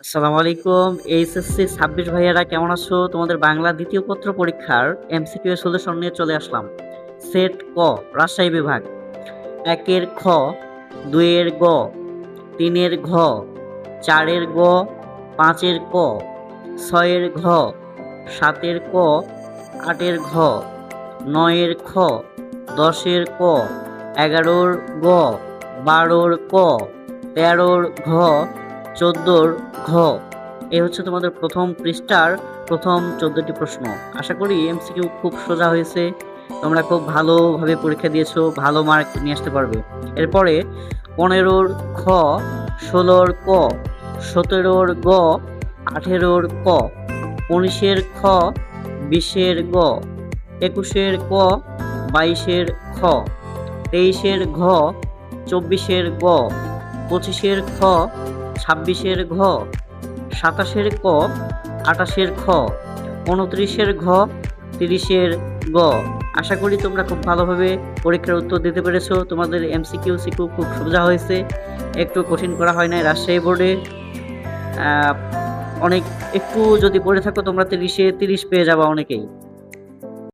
আসসালামু আলাইকুম। এইচএসসি ২৬ ভাইয়ারা কেমন আছো? তোমাদের বাংলা দ্বিতীয় পত্র পরীক্ষার এমসিকিউ এর সলিউশন নিয়ে চলে আসলাম। সেট ক, রাজশাহী বিভাগ। ১ এর খ, ২ এর গ, ৩ এর ঘ, ৪ এর গ, ৫ এর ক, ৬ এর ঘ, ৭ এর ক, ৮ এর ঘ, ৯ এর খ, ১০ এর ক, ১১ র গ, ১২ র ক, ১৩ র ঘ, ১৪ র ঘ। এই হচ্ছে তোমাদের প্রথম পৃষ্ঠার প্রথম ১৪টি প্রশ্ন। আশা করি এমসিকিউ খুব সোজা হয়েছে। তোমরা খুব ভালোভাবে পরীক্ষা দিয়েছো, ভালো মার্ক নিয়ে আসতে পারবে। এরপরে ১৫ র খ, ১৬ র ক, ১৭ র গ, ১৮ র ক, ১৯ এর খ, ২০ এর গ, ২১ এর ক, ২২ এর খ, ২৩ এর ঘ, ২৪ এর গ, ২৫ এর খ, ২৬ এর ঘ, ২৭ এর ক, ২৮ এর খ, ২৯ এর ঘ, ৩০ এর গ। আশা করি তোমরা খুব ভালোভাবে পরীক্ষার উত্তর দিতে পেরেছো। তোমাদের এমসিকিউ সিকিউ খুব সোজা হয়েছে, একটু কঠিন করা হয় নাই রাজশাহী বোর্ডে। অনেক একটু যদি পড়ে থাকো তোমরা ৩০-এ ৩০ পেয়ে যাবা অনেকেই।